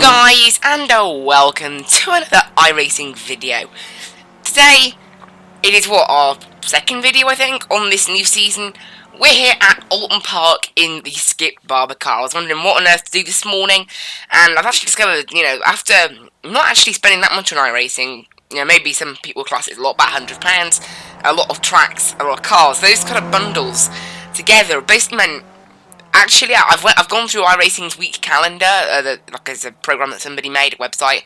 guys, and welcome to another iRacing video. Today, it is our second video, I think, on this new season. We're here at Oulton Park in the Skip Barber car. I was wondering what on earth to do this morning, and I've actually discovered, after not actually spending that much on iRacing, maybe some people class it a lot, about £100, a lot of tracks, a lot of cars, those kind of bundles together basically meant. Actually, I've gone through iRacing's week calendar, it's a program that somebody made, a website.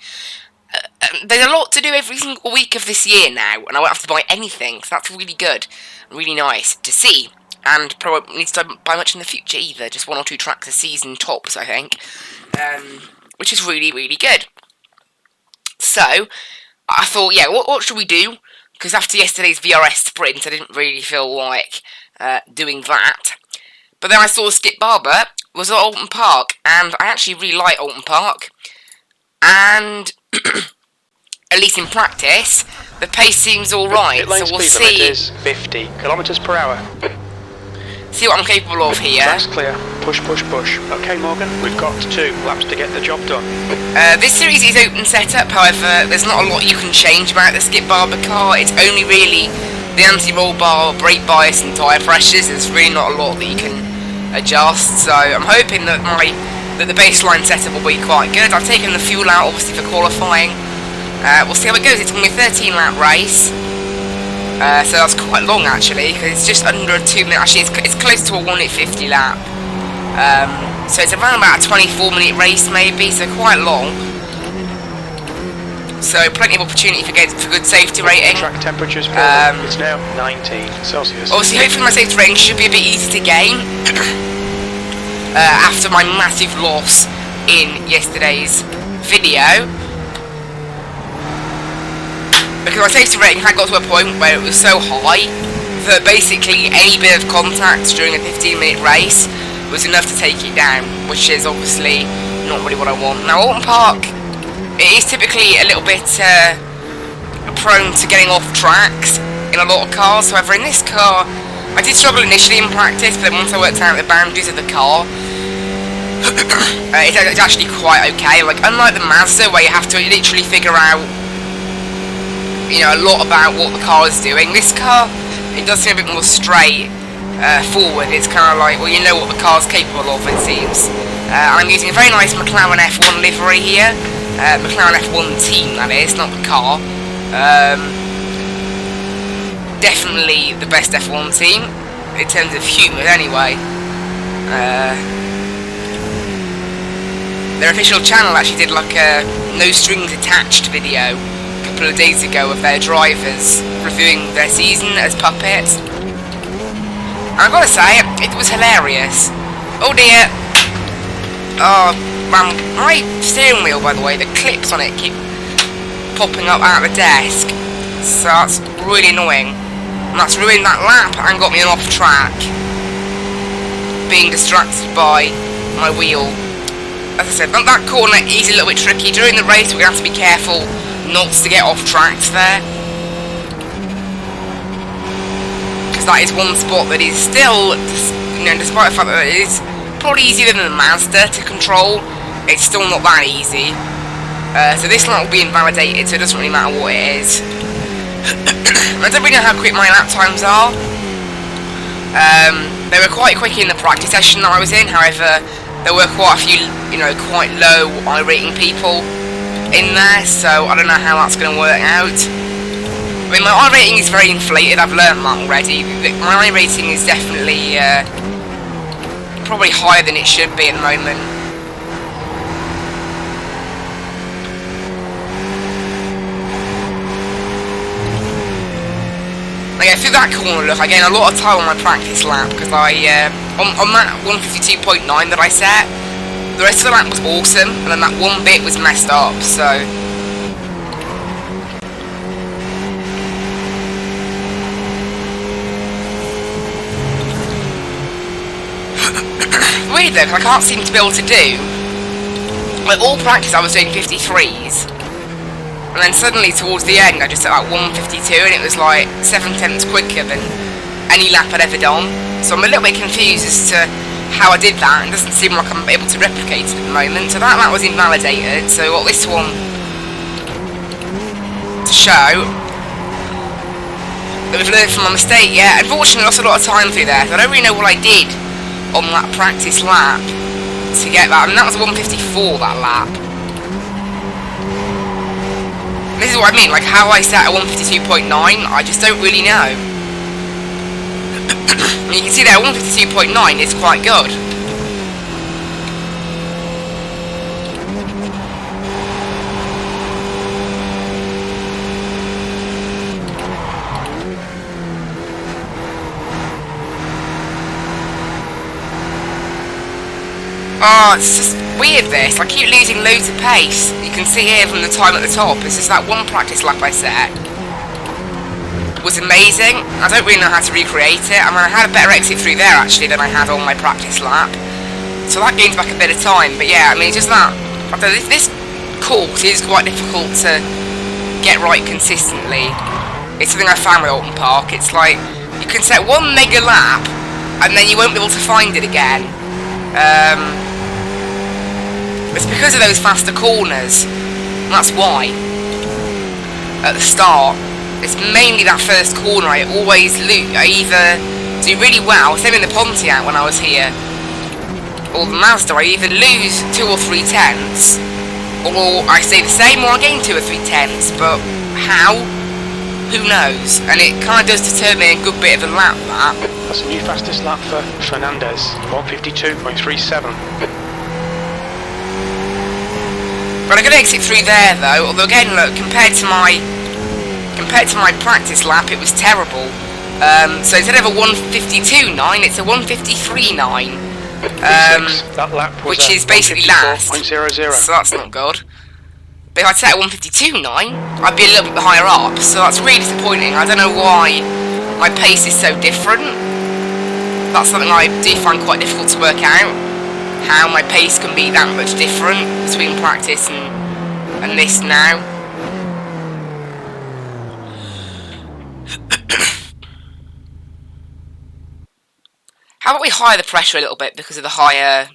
There's a lot to do every single week of this year now, and I won't have to buy anything, so that's really good, really nice to see. And probably won't need to buy much in the future either, just 1 or 2 tracks a season tops, I think, which is really, really good. So, I thought, yeah, what should we do? Because after yesterday's VRS sprint, I didn't really feel like doing that. But then I saw Skip Barber was at Oulton Park, and I actually really like Oulton Park. And at least in practice, the pace seems alright. So we'll see. It is 50 kilometers per hour. See what I'm capable of here. That's clear. Push, push, push. Okay, Morgan, we've got 2 laps to get the job done. This series is open setup. However, there's not a lot you can change about the Skip Barber car. It's only really the anti-roll bar, brake bias, and tyre pressures. There's really not a lot that you can adjust, so I'm hoping that the baseline setup will be quite good. I've taken the fuel out obviously for qualifying. We'll see how it goes. It's only a 13 lap race, so that's quite long actually, because it's just under a 2 minute. Actually, it's close to a 1:50 lap, so it's around about a 24-minute race maybe, so quite long. So plenty of opportunity for good safety rating. Track temperatures, it's now 19 Celsius. Obviously, hopefully my safety rating should be a bit easy to gain after my massive loss in yesterday's video. Because my safety rating had got to a point where it was so high that basically any bit of contact during a 15-minute race was enough to take it down, which is obviously not really what I want. Now, Oulton Park, it is typically a little bit prone to getting off tracks in a lot of cars. However, in this car, I did struggle initially in practice, but then once I worked out the boundaries of the car, it's actually quite okay. Like, unlike the Mazda, where you have to literally figure out, a lot about what the car is doing, this car, it does seem a bit more straight forward. It's kind of like, well, you know what the car's capable of, it seems. I'm using a very nice McLaren F1 livery here. McLaren F1 team, that is, not the car. Definitely the best F1 team, in terms of humour anyway. Their official channel actually did like a no strings attached video a couple of days ago of their drivers reviewing their season as puppets. And I've got to say, it was hilarious. Oh dear. Oh, my steering wheel, by the way, the clips on it keep popping up out of the desk, so that's really annoying, and that's ruined that lap and got me an off track, being distracted by my wheel. As I said, that corner is a little bit tricky. During the race we're going to have to be careful not to get off tracks there, because that is one spot that is still, despite the fact that it is probably easier than the Mazda to control, it's still not that easy. So this lap will be invalidated, so it doesn't really matter what it is. I don't really know how quick my lap times are. They were quite quick in the practice session that I was in, however, there were quite a few, quite low iRating people in there, so I don't know how that's going to work out. I mean, my iRating is very inflated, I've learned that already. My iRating is definitely probably higher than it should be at the moment. Yeah, through that corner, look, I gained a lot of time on my practice lap, because I, on that 152.9 that I set, the rest of the lap was awesome, and then that one bit was messed up, so. Weird though, because I can't seem to be able to do, like, all practice I was doing 53s. And then suddenly towards the end I just hit like 152 and it was like 7/10 quicker than any lap I'd ever done. So I'm a little bit confused as to how I did that. It doesn't seem like I'm able to replicate it at the moment. So that was invalidated. So I got this one to show that we've learned from my mistake. Yeah, unfortunately I lost a lot of time through there. So I don't really know what I did on that practice lap to get that. I mean, that was 154, that lap. This is what I mean, like how I set at 152.9, I just don't really know. You can see there, 152.9 is quite good. Oh, it's just weird this. I keep losing loads of pace. You can see here from the time at the top, it's just that one practice lap I set was amazing. I don't really know how to recreate it. I mean, I had a better exit through there actually than I had on my practice lap. So that gains back a bit of time. But yeah, I mean, just that. This course is quite difficult to get right consistently. It's something I found with Oulton Park. It's like, you can set one mega lap, and then you won't be able to find it again. It's because of those faster corners. That's why. At the start, it's mainly that first corner I always lose. I either do really well, same in the Pontiac when I was here, or the Mazda, I either lose 2 or 3 tenths, or I stay the same, or I gain 2 or 3 tenths. But how? Who knows? And it kind of does determine a good bit of a lap, that. That's a new fastest lap for Fernandez, 152.37. But I could exit through there though, although again look, compared to my practice lap it was terrible. So instead of a 152.9, it's a 153.9. That lap was which is basically last. 154.00. So that's not good. But if I'd set a 152.9, I'd be a little bit higher up, so that's really disappointing. I don't know why my pace is so different. That's something I do find quite difficult to work out. How my pace can be that much different between practice and this now. How about we higher the pressure a little bit because of the higher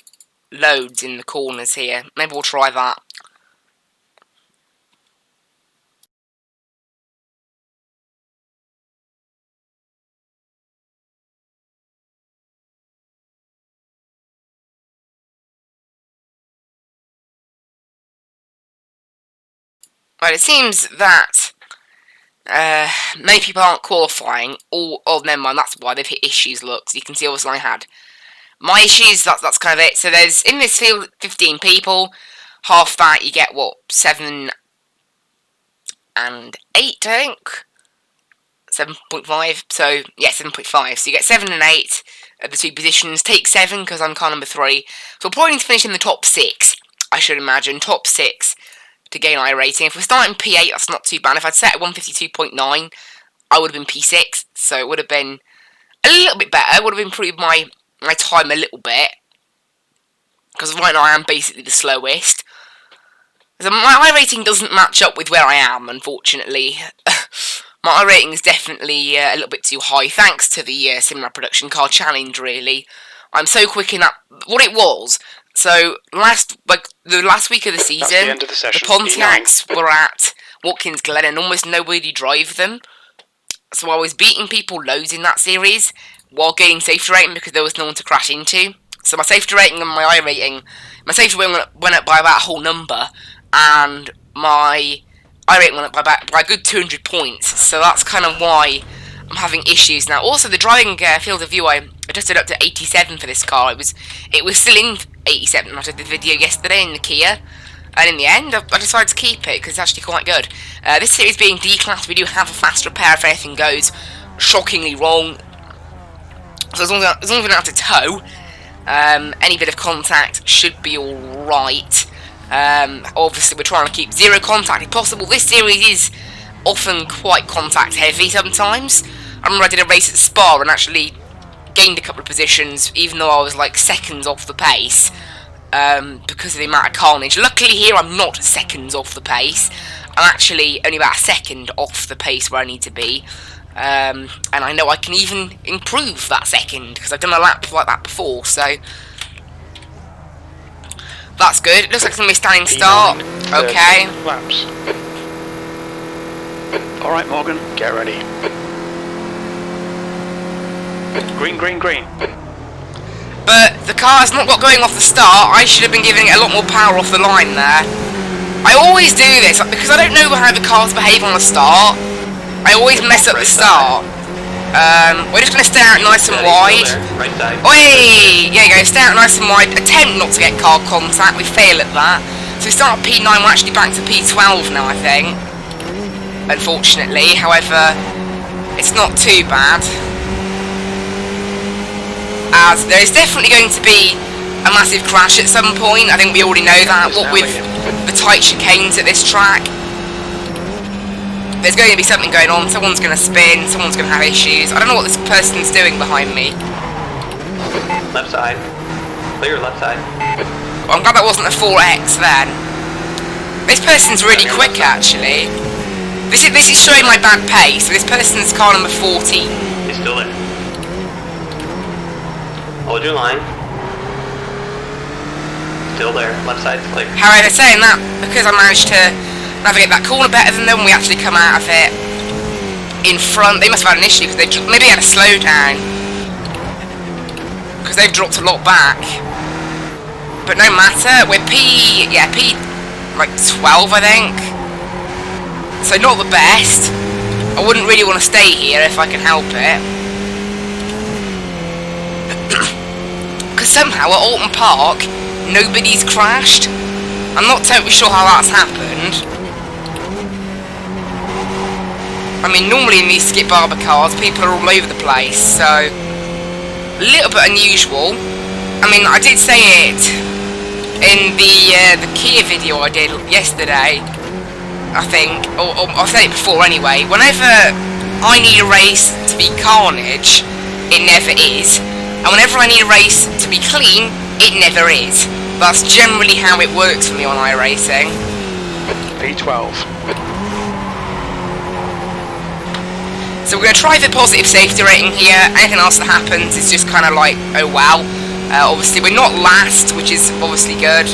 loads in the corners here? Maybe we'll try that. Right, it seems that many people aren't qualifying, or never mind, that's why they've hit issues, look. So you can see obviously I had my issues, that's kind of it. So there's, in this field, 15 people. Half that, you get, what, 7 and 8, I think? 7.5, so, yeah, 7.5. So you get 7 and 8 at the 2 positions. Take 7, because I'm car number 3. So we're probably need to finish in the top 6, I should imagine. Top 6 to gain iRacing. If we're starting P8, that's not too bad. If I'd set at 152.9, I would have been P6, so it would have been a little bit better. It would have improved my time a little bit, because right now I am basically the slowest. So my iRating doesn't match up with where I am, unfortunately. My iRating is definitely a little bit too high, thanks to the Similar Production Car Challenge, really. I'm so quick in that. What it was, so the last week of the season, the Pontiacs were at Watkins Glen and almost nobody drove them. So I was beating people loads in that series while gaining safety rating because there was no one to crash into. So my safety rating and my iRating, my safety rating went up by about a whole number, and my iRating went up by a good 200 points. So that's kind of why I'm having issues now. Also, the driving field of view, I adjusted up to 87 for this car. It was still in 87 when I did the video yesterday in the Kia, and in the end, I decided to keep it because it's actually quite good. This series being D-class, we do have a fast repair if anything goes shockingly wrong. So as long as we don't have to tow, any bit of contact should be alright. Obviously, we're trying to keep 0 contact if possible. This series is often quite contact heavy sometimes. I remember I did a race at Spa and actually gained a couple of positions, even though I was like seconds off the pace, because of the amount of carnage. Luckily here I'm not seconds off the pace. I'm actually only about a second off the pace where I need to be. and I know I can even improve that second, because I've done a lap like that before, so that's good. It looks like it's going to be a standing start. Okay. Laps. Alright, Morgan, get ready. Green, green, green. But the car's not got going off the start. I should have been giving it a lot more power off the line there. I always do this, because I don't know how the cars behave on the start. I always mess up the start. We're just going to stay out nice and wide. Right side. Oi! Yeah, go, stay out nice and wide. Attempt not to get car contact. We fail at that. So we start at P9, we're actually back to P12 now, I think. Unfortunately, however, it's not too bad. As there is definitely going to be a massive crash at some point. I think we already know that. What with the tight chicanes at this track, there's going to be something going on. Someone's going to spin, someone's going to have issues. I don't know what this person's doing behind me. Left side. Clear left side. I'm glad that wasn't a 4X then. This person's really quick actually. This is showing my bad pace. So this person's car number 14. He's still there. Hold your line. Still there. Left side clear. However, saying that, because I managed to navigate that corner better than them, we actually come out of it in front. They must have had an issue because they maybe had a slowdown, because they've dropped a lot back. But no matter, we're P like 12, I think. So not the best. I wouldn't really want to stay here if I can help it. Because somehow at Oulton Park, nobody's crashed. I'm not totally sure how that's happened. I mean, normally in these Skip Barber cars, people are all over the place, so a little bit unusual. I mean, I did say it in the Kia video I did yesterday, I think, or I've said it before anyway. Whenever I need a race to be carnage, it never is. And whenever I need a race to be clean, it never is. That's generally how it works for me on iRacing. P12. So we're going to try the positive safety rating here. Anything else that happens is just kind of like, oh wow. Obviously we're not last, which is obviously good.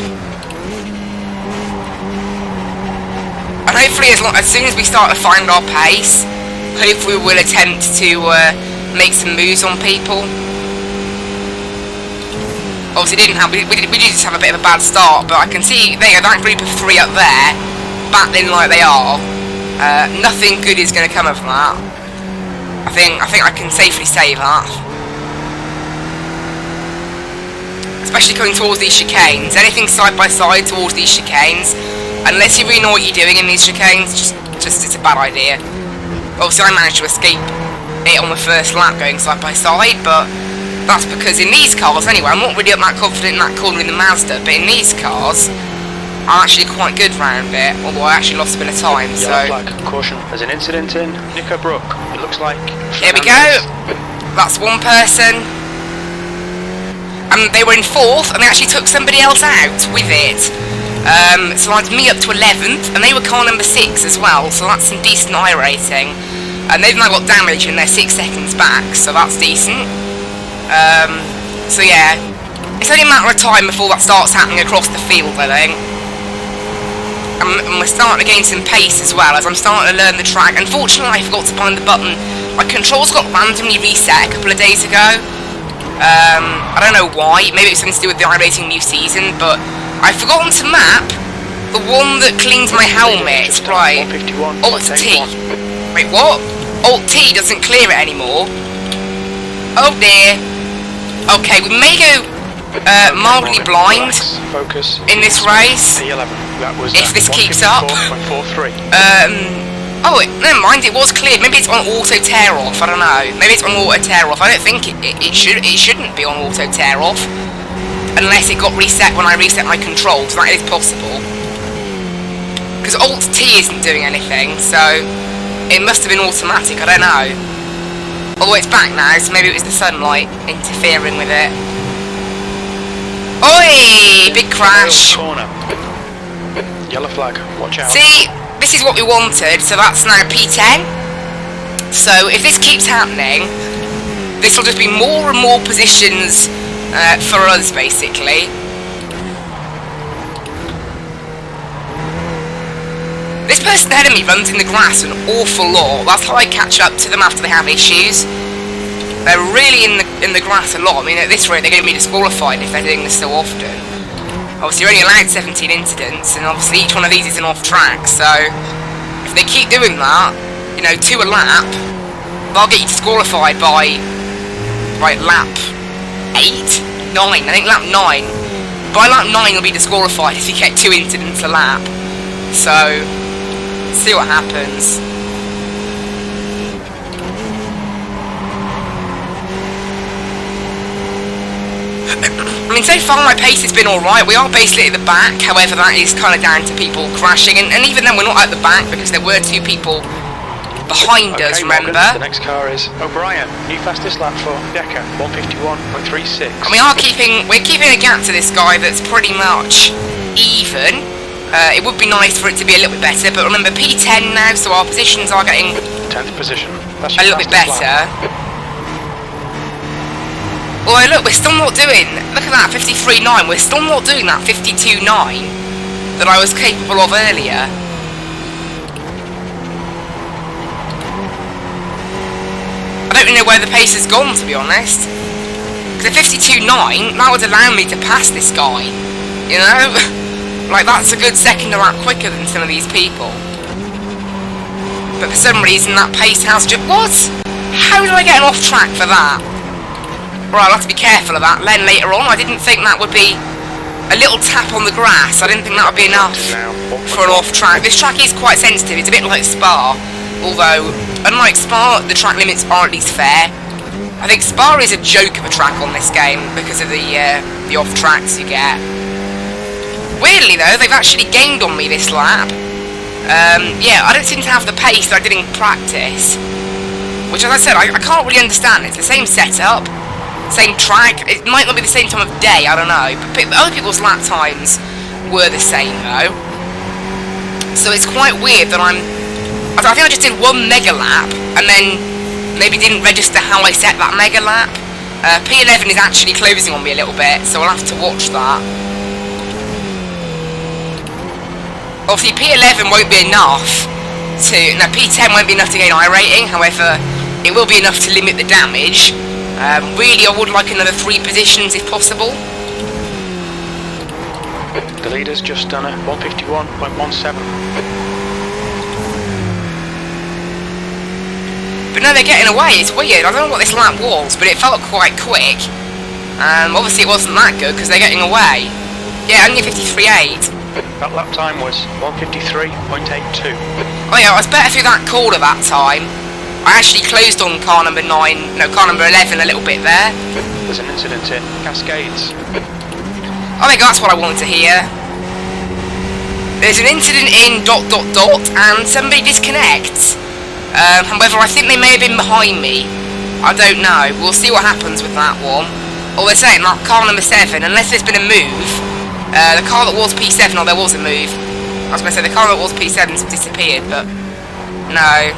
And hopefully as soon as we start to find our pace, hopefully we'll attempt to make some moves on people. Obviously we did just have a bit of a bad start, but I can see there you go, that group of 3 up there, battling like they are. Nothing good is going to come of that. I think I can safely say that. Especially coming towards these chicanes. Anything side by side towards these chicanes, unless you really know what you're doing in these chicanes, just it's a bad idea. Obviously I managed to escape it on the first lap going side by side, but that's because in these cars anyway, I'm not really that confident in that corner in the Mazda, but in these cars I'm actually quite good round it, although I actually lost a bit of time, so... Yellow flag, caution. There's an incident in Knickerbrook, it looks like. Here we go! That's one person. And they were in 4th, and they actually took somebody else out with it. So that's me up to 11th, and they were car number 6 as well, so that's some decent iRacing. And they've now got damage and they're 6 seconds back, so that's decent. So yeah, it's only a matter of time before that starts happening across the field, I think. And we're starting to gain some pace as well, as I'm starting to learn the track. Unfortunately, I forgot to find the button. My controls got randomly reset a couple of days ago. I don't know why, maybe it's something to do with the iRacing new season, but I've forgotten to map the one that cleans my helmet. Right, Alt T. Wait, what? Alt T doesn't clear it anymore. Oh dear. Okay, we may go mildly blind in this race if this keeps up. Oh, never mind, it was cleared. Maybe it's on auto tear off. I don't know. Maybe it's on auto tear off. I don't think it shouldn't be on auto tear off unless it got reset when I reset my controls. That is possible, because Alt T isn't doing anything, so it must have been automatic. I don't know. Although it's back now, so maybe it was the sunlight interfering with it. Oi! Big crash. Yellow flag, watch out. See, this is what we wanted, so that's now P10. So if this keeps happening, this will just be more and more positions for us, basically. This person ahead of me runs in the grass an awful lot. That's how I catch up to them after they have issues. They're really in the grass a lot. I mean, at this rate, they're going to be disqualified if they're doing this so often. Obviously, you're only allowed 17 incidents, and obviously each one of these is an off track, so if they keep doing that, you know, 2 a lap, they'll get you disqualified by lap 8? 9, I think lap 9. By lap 9 you'll be disqualified if you get 2 incidents a lap. So, see what happens. I mean, so far my pace has been alright. We are basically at the back, however that is kind of down to people crashing, and even then we're not at the back because there were 2 people behind us, remember? Morgan, the next car is O'Brien, new fastest lap for Decker, 151.36. And we're keeping a gap to this guy that's pretty much even. It would be nice for it to be a little bit better, but remember P10 now, so our positions are getting 10th position. That's a little bit better. Oh look, we're still not doing, look at that, 53.9, we're still not doing that 52.9 that I was capable of earlier. I don't really know where the pace has gone, to be honest. Because at 52.9, that would allow me to pass this guy, you know? Like, that's a good second a lap quicker than some of these people. But for some reason, that pace has just... What? How did I get an off track for that? Right, I'll have to be careful of that. Then later on, I didn't think that would be a little tap on the grass. I didn't think that would be enough for an off-track. This track is quite sensitive. It's a bit like Spa. Although, unlike Spa, the track limits are at least fair. I think Spa is a joke of a track on this game because of the off-tracks you get. Weirdly, though, they've actually gained on me this lap. Yeah, I don't seem to have the pace that I did in practice. Which, as I said, I can't really understand. It's the same setup. Same track, it might not be the same time of day, I don't know, but other people's lap times were the same though. So it's quite weird that I think I just did 1 mega lap, and then maybe didn't register how I set that mega lap. P11 is actually closing on me a little bit, so I'll have to watch that. Obviously P11 won't be enough no, P10 won't be enough to gain iRating, however, it will be enough to limit the damage. Really, I would like another 3 positions if possible. The leader's just done a 151.17. But no, they're getting away. It's weird. I don't know what this lap was, but it felt quite quick. Obviously, it wasn't that good because they're getting away. Yeah, only 53.8. That lap time was 153.82. Oh yeah, I was better through that corner that time. I actually closed on car number 11 a little bit there. There's an incident in Cascades. I think that's what I wanted to hear. There's an incident in ... and somebody disconnects. However, I think they may have been behind me. I don't know. We'll see what happens with that one. Or they're saying that car number 7, unless there's been a move, the car that was P7, there was a move. I was going to say the car that was P7's disappeared, but no.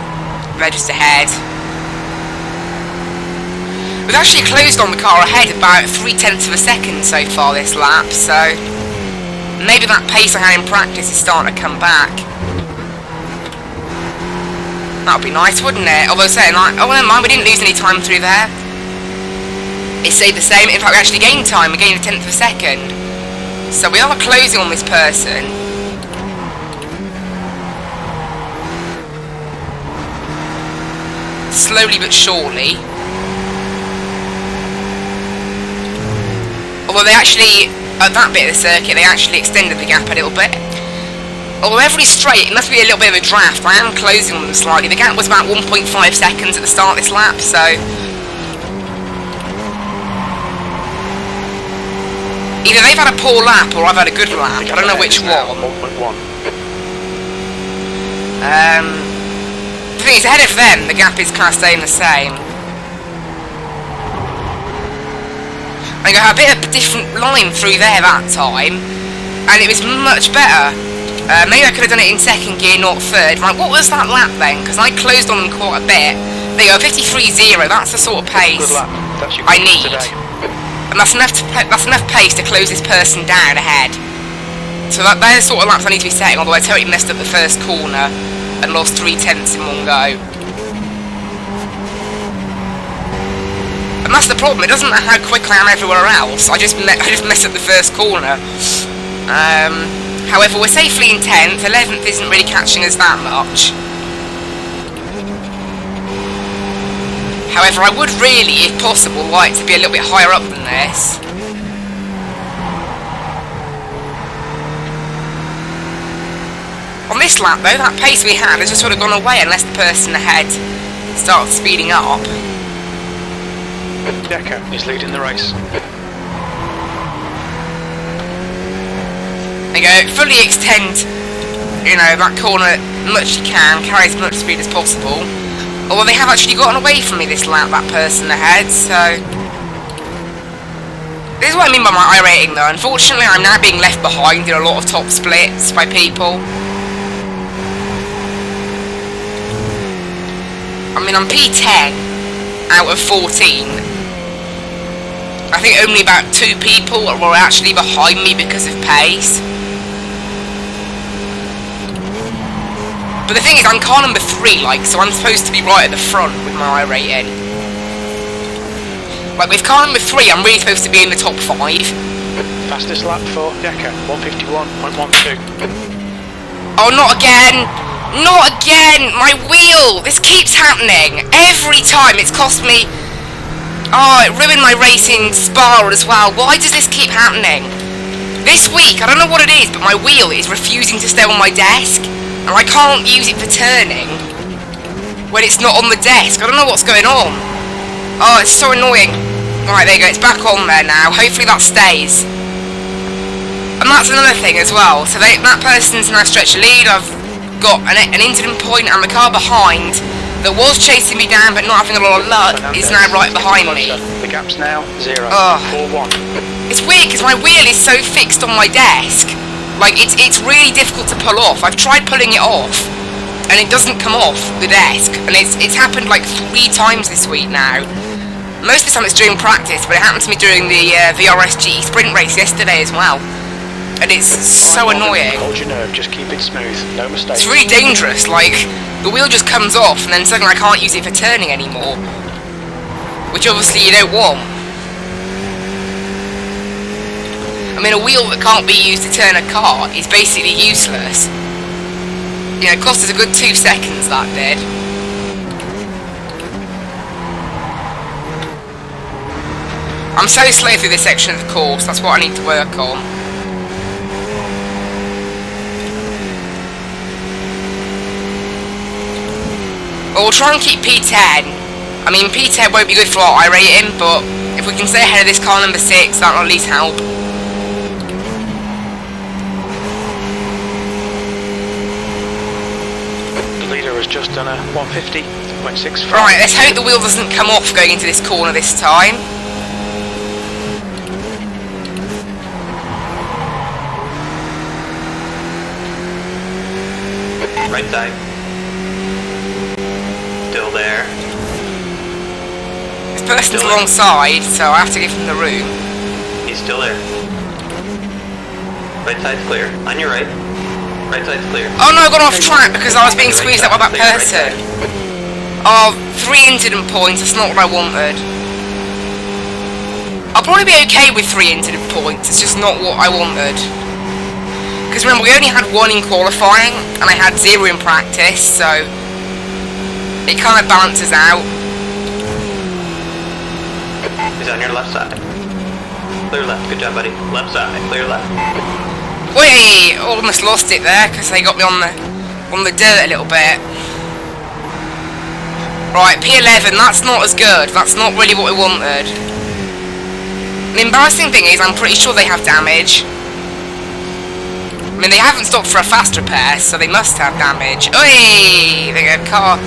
They're just ahead. We've actually closed on the car ahead about 0.3 of a second so far this lap, so maybe that pace I had in practice is starting to come back. That would be nice, wouldn't it? Although saying like, oh never mind, we didn't lose any time through there. It stayed the same. In fact, we actually gained time. We gained 1/10 of a second. So we are closing on this person. Slowly but surely. Although they actually, at that bit of the circuit, they actually extended the gap a little bit. Although every straight, it must be a little bit of a draft. I am closing on them slightly. The gap was about 1.5 seconds at the start of this lap, so... Either they've had a poor lap or I've had a good lap. I don't know which one. The thing is, ahead of them, the gap is kind of staying the same. I got a bit of a different line through there that time, and it was much better. Maybe I could have done it in 2nd gear, not 3rd. Like, what was that lap then? Because I closed on them quite a bit, There you go, 53.0. That's the sort of pace Good lap. That's your I good need. today. And that's enough pace to close this person down ahead. So they're the sort of laps I need to be setting, although I totally messed up the first corner and lost 3/10 in one go. And that's the problem, it doesn't matter how quick I am everywhere else, I just messed up the first corner. However, we're safely in 10th, 11th isn't really catching us that much. However, I would really, if possible, like to be a little bit higher up than this. On this lap though, that pace we had has just sort of gone away unless the person ahead starts speeding up. Decker is leading the race. There you go, fully extend, you know, that corner as much as you can, carry as much speed as possible. Although they have actually gotten away from me this lap, that person ahead, so... This is what I mean by my iRating though. Unfortunately, I'm now being left behind in a lot of top splits by people. I mean, I'm P10 out of 14. I think only about 2 people were actually behind me because of pace. But the thing is, I'm car number 3, like, so I'm supposed to be right at the front with my iRating. Like, with car number 3, I'm really supposed to be in the top 5. Fastest lap for Decker, 151.12. Oh, not again! Not again! My wheel! This keeps happening! Every time it's cost me... Oh, it ruined my racing Spa as well. Why does this keep happening? This week, I don't know what it is, but my wheel is refusing to stay on my desk. And I can't use it for turning when it's not on the desk. I don't know what's going on. Oh, it's so annoying. Right, there you go. It's back on there now. Hopefully that stays. And that's another thing as well. So that person's now stretched a lead. I've got an incident point, and the car behind that was chasing me down but not having a lot of luck is now right behind me. The gap's now 0. Oh. 4-1. It's weird because my wheel is so fixed on my desk. Like, it's really difficult to pull off. I've tried pulling it off, and it doesn't come off the desk. And it's happened like 3 times this week now. Most of the time it's during practice, but it happened to me during the VRSG sprint race yesterday as well. And it's so annoying. Hold your nerve, just keep it smooth, no mistakes. It's really dangerous, like, the wheel just comes off, and then suddenly I can't use it for turning anymore. Which obviously you don't want. I mean, a wheel that can't be used to turn a car is basically useless. You know, it cost us a good 2 seconds, that did. I'm so slow through this section of the course, that's what I need to work on. Well, we'll try and keep P10. I mean, P10 won't be good for our iRating, but if we can stay ahead of this car number 6, that'll at least help. Has just done a 150.65. Right, let's hope the wheel doesn't come off going into this corner this time. Right side. Still there. This person's Still there. alongside, so I have to give him the room. He's still there. Right side's clear. On your right. Right side's clear. Oh no, I got off track because I was being Right squeezed side, up by that clear, right person. side. Oh, 3 incident points, that's not what I wanted. I'll probably be okay with 3 incident points, it's just not what I wanted. Because remember, we only had 1 in qualifying, and I had 0 in practice, so it kind of balances out. He's on your left side. Clear left. Good job, buddy. Left side. Clear left. Wait, almost lost it there because they got me on the dirt a little bit. Right, P11, that's not as good. That's not really what we wanted. The embarrassing thing is, I'm pretty sure they have damage. I mean, they haven't stopped for a fast repair, so they must have damage. Oi! There you go, car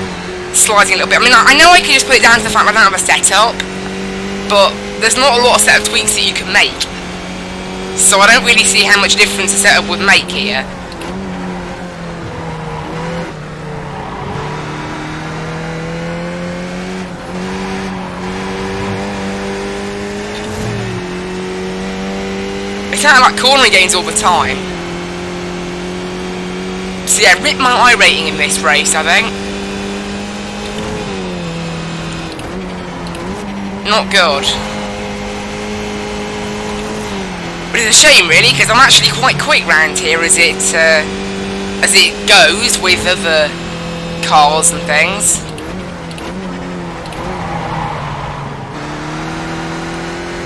sliding a little bit. I mean, I know I could just put it down to the fact that I don't have a setup, but there's not a lot of setup tweaks that you can make. So I don't really see how much difference the setup would make here. kind of like cornering gains all the time. So yeah, rip my iRating in this race, I think. Not good. But it's a shame, really, because I'm actually quite quick round here as it goes with other cars and things.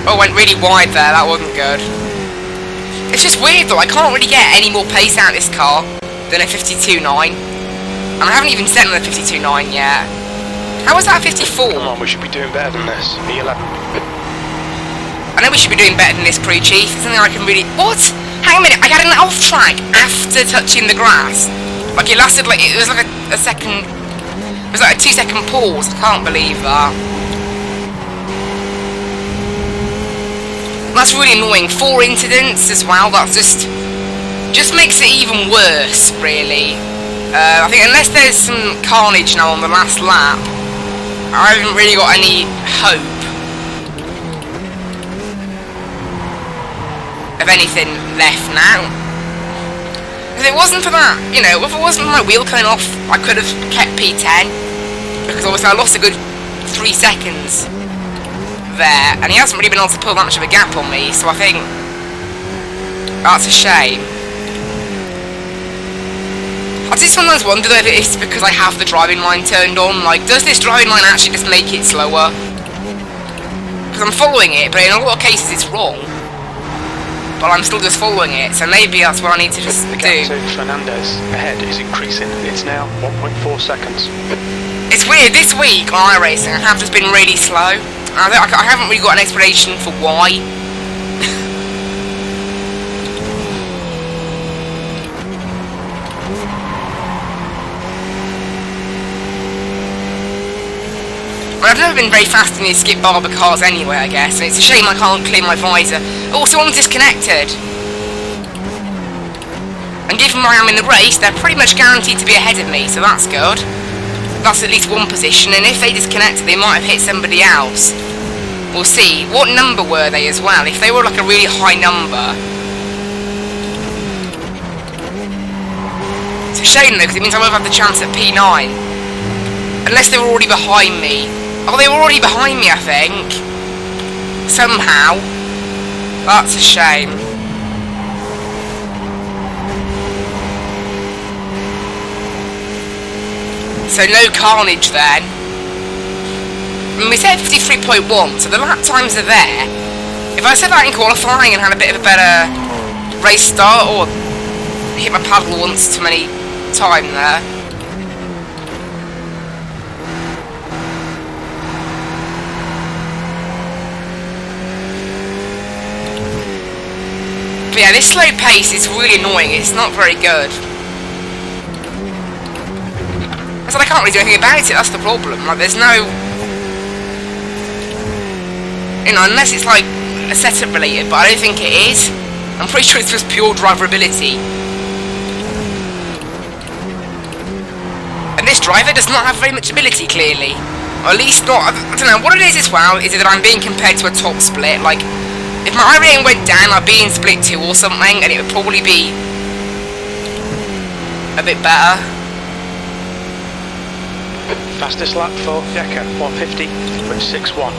Oh, went really wide there, that wasn't good. It's just weird though, I can't really get any more pace out of this car than a 52.9. And I haven't even set on the 52.9 yet. How was that 54? Come on, we should be doing better than this. E11. I know we should be doing better than this, crew chief. It's something I can really... What? Hang a minute, I got an off track after touching the grass. Like it lasted like... It was like a second... It was like a 2-second pause. I can't believe that. That's really annoying. 4 incidents as well. That's just makes it even worse, really. I think unless there's some carnage now on the last lap, I haven't really got any hope of anything left now. If it wasn't for that, you know, if it wasn't for my wheel coming off, I could have kept P10, because obviously I lost a good 3 seconds there, and he hasn't really been able to pull that much of a gap on me, so I think that's a shame. I do sometimes wonder though if it's because I have the driving line turned on. Like, does this driving line actually just make it slower? Because I'm following it, but in a lot of cases it's wrong. But I'm still just following it, so maybe that's what I need to just The do. gap to Fernandez ahead is increasing. It's now 1.4 seconds. It's weird, this week on iRacing I have just been really slow. I haven't really got an explanation for why. I've never been very fast in these skip Barber cars anyway, I guess, and it's a shame I can't clear my visor. Oh, someone's disconnected. And given where I am in the race, they're pretty much guaranteed to be ahead of me, so that's good. That's at least one position, and if they disconnected, they might have hit somebody else. We'll see. What number were they as well? If they were like a really high number... It's a shame though, because it means I won't have the chance at P9. Unless they were already behind me. Oh, they were already behind me, I think. Somehow. That's a shame. So no carnage then. I mean, we said 53.1, so the lap times are there. If I said that in qualifying and had a bit of a better race start, or hit my paddle once too many times there. But yeah, this slow pace is really annoying. It's not very good. I said I can't really do anything about it. That's the problem. Like, there's no, you know, unless it's like a setup related, but I don't think it is. I'm pretty sure it's just pure driverability. And this driver does not have very much ability, clearly. Or at least not. I don't know what it is as well. Is it that I'm being compared to a top split? Like, if my iRating went down, I'd be in split 2 or something, and it would probably be a bit better. Fastest lap for Decker, 150.61.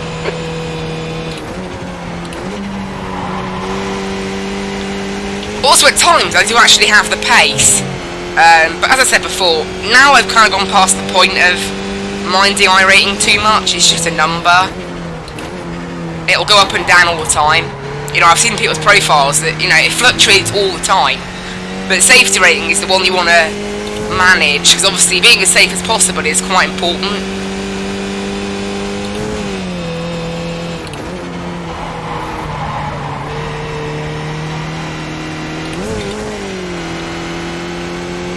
Also, at times, I do actually have the pace. But as I said before, now I've kind of gone past the point of minding iRating too much. It's just a number. It'll go up and down all the time. You know, I've seen people's profiles that, you know, it fluctuates all the time. But safety rating is the one you want to manage, because obviously being as safe as possible is quite important.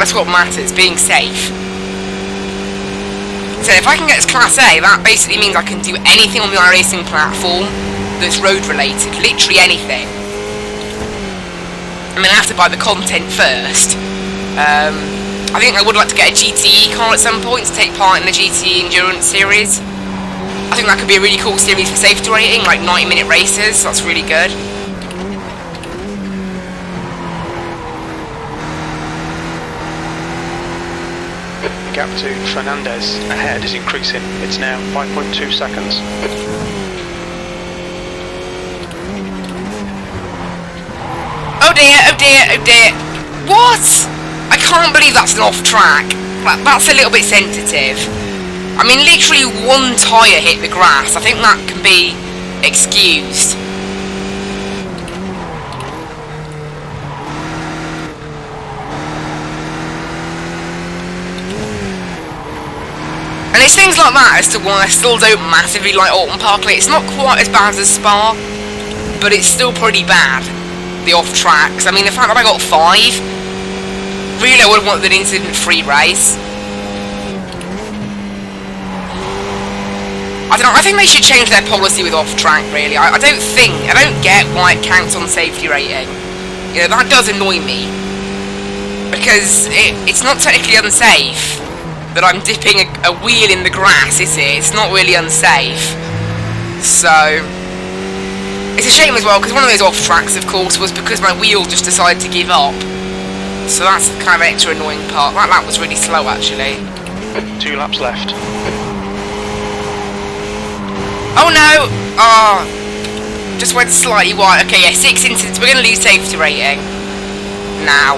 That's what matters, being safe. So if I can get to Class A, that basically means I can do anything on the iRacing platform that's road related, literally anything. I mean, I have to buy the content first. I think I would like to get a GTE car at some point to take part in the GTE Endurance series. I think that could be a really cool series for safety rating, like 90-minute races. That's really good. gap to Fernandez ahead is increasing. It's now 5.2 seconds. Oh dear, oh dear, oh dear. What? I can't believe that's an off track. That's a little bit sensitive. I mean, literally one tyre hit the grass. I think that can be excused. And it's things like that as to why I still don't massively like Oulton Park. Like, it's not quite as bad as Spa, but it's still pretty bad, the off tracks. I mean, the fact that I got 5, really I would have wanted an incident-free race. I don't know, I think they should change their policy with off track, really. I don't get why it counts on safety rating. You know, that does annoy me. Because it's not technically unsafe that I'm dipping a wheel in the grass, is it? It's not really unsafe. So, it's a shame as well, because one of those off tracks, of course, was because my wheel just decided to give up. So that's the kind of extra annoying part. That lap was really slow, actually. 2 laps left. Oh no! Oh, just went slightly wide. Okay, yeah, 6 incidents. We're going to lose safety rating. Now.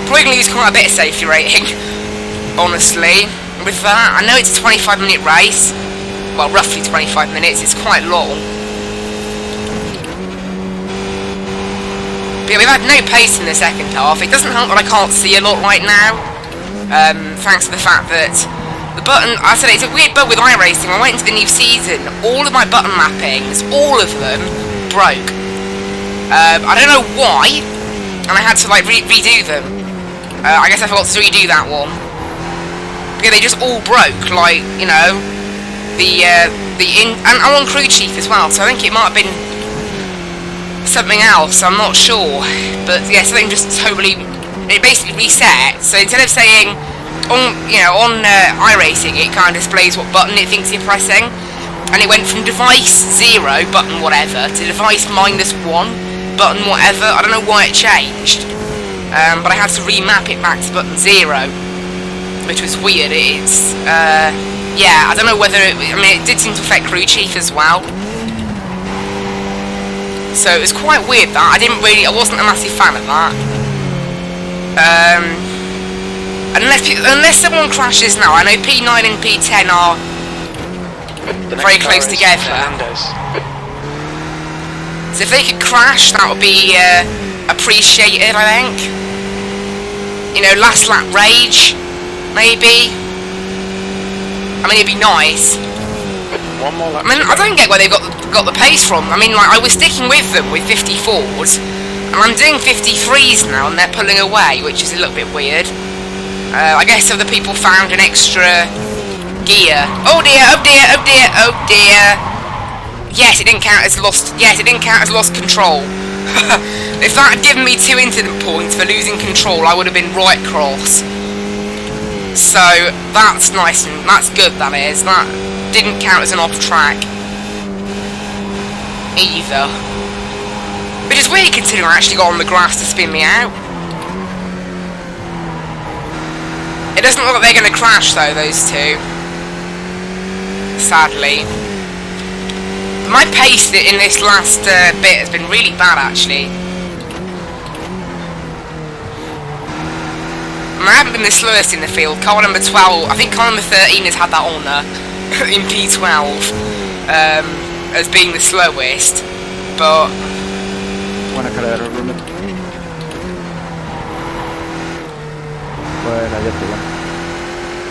Probably going to lose quite a bit of safety rating, honestly. With that, I know it's a 25-minute race. Well, roughly 25 minutes. It's quite long. But yeah, we've had no pace in the second half. It doesn't help that I can't see a lot right now. Thanks to the fact that the button, I said it's a weird bug with iRacing. I went into the new season, all of my button mappings, all of them, broke. I don't know why, and I had to like redo them. I guess I forgot to redo that one. Yeah, they just all broke, like, you know, and I'm on crew chief as well, so I think it might have been something else, I'm not sure. But yeah, something just totally, it basically reset. So instead of saying on iRacing, it kind of displays what button it thinks you're pressing, and it went from device 0 button whatever to device -1 button whatever. I don't know why it changed, but I had to remap it back to button 0, which was weird. It's yeah, I don't know whether I mean, it did seem to affect crew chief as well. So it was quite weird that I wasn't a massive fan of that. Unless someone crashes now. I know P9 and P10 are very close together. So if they could crash, that would be appreciated, I think. You know, last lap rage, maybe. I mean, it'd be nice. One more lap. I mean, I don't get where they've got the pace from. I mean, like, I was sticking with them with 54s, and I'm doing 53s now, and they're pulling away, which is a little bit weird. I guess other people found an extra gear. Oh dear, oh dear, oh dear, oh dear. Yes, it didn't count as lost. Yes, it didn't count as lost control. If that had given me 2 incident points for losing control, I would have been right cross. So that's nice and that's good. That is. That didn't count as an off track either. Which is weird considering I actually got on the grass to spin me out. It doesn't look like they're going to crash though, those two. Sadly. My pace in this last bit has been really bad actually. I haven't been the slowest in the field. Car number 12, I think car number 13 has had that honour in P12 as being the slowest, but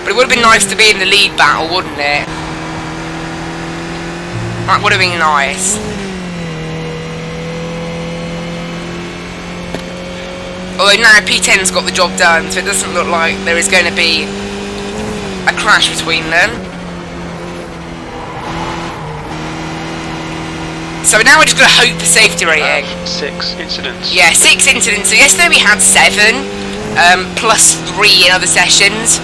it would have been nice to be in the lead battle, wouldn't it? That would have been nice. Although now P10's got the job done, so it doesn't look like there is going to be a crash between them. So now we're just going to hope for safety rating. 6 incidents. Yeah, 6 incidents. So yesterday we had 7, plus 3 in other sessions.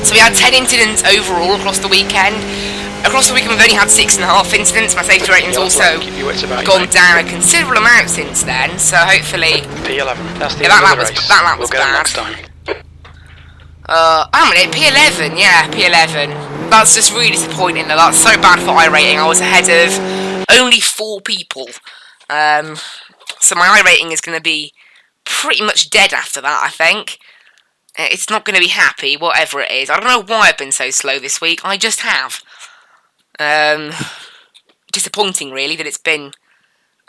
So we had 10 incidents overall across the weekend. Across the weekend we've only had 6.5 incidents. My safety rating's Yellow also flag, keep your wits about you, gone mate. down a considerable amount since then, so hopefully... P11, that's the Yeah, end that of the was- race. that lap We'll was get 'em bad. next time. I'm at P11, yeah, P11. That's just really disappointing though. That's so bad for iRating. I was ahead of only 4 people. So my iRating is going to be pretty much dead after that, I think. It's not going to be happy, whatever it is. I don't know why I've been so slow this week. I just have. Disappointing, really, that it's been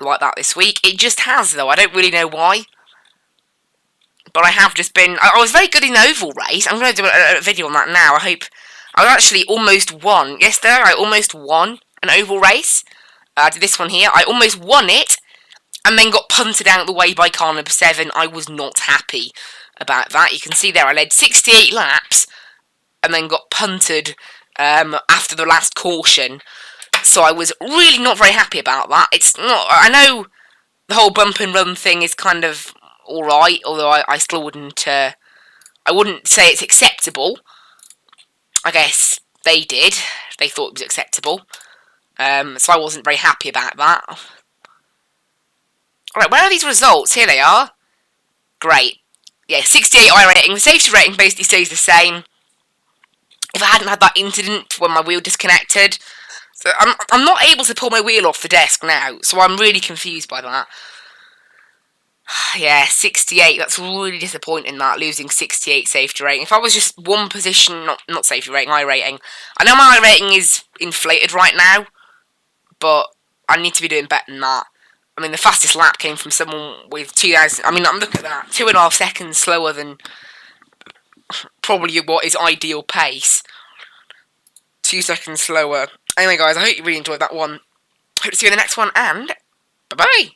like that this week. It just has, though. I don't really know why. But I have just been... I was very good in the oval race. I'm going to do a video on that now. I hope... I actually almost won. Yesterday, I almost won an oval race. I did this one here. I almost won it. And then got punted out of the way by car number 7. I was not happy about that. You can see there I led 68 laps. And then got punted after the last caution. So I was really not very happy about that. It's not... I know the whole bump and run thing is kind of... alright, although I still wouldn't, I wouldn't say it's acceptable. I guess they did. They thought it was acceptable. So I wasn't very happy about that. Alright, where are these results? Here they are. Great. Yeah, 68 iRating. The safety rating basically stays the same. If I hadn't had that incident when my wheel disconnected... So I'm not able to pull my wheel off the desk now, so I'm really confused by that. Yeah, 68, that's really disappointing, that, losing 68 safety rating. If I was just one position, not safety rating, iRating. I know my iRating is inflated right now, but I need to be doing better than that. I mean, the fastest lap came from someone with 2,000... I mean, I'm looking at that, 2.5 seconds slower than probably what is ideal pace. 2 seconds slower. Anyway, guys, I hope you really enjoyed that one. Hope to see you in the next one, and bye-bye!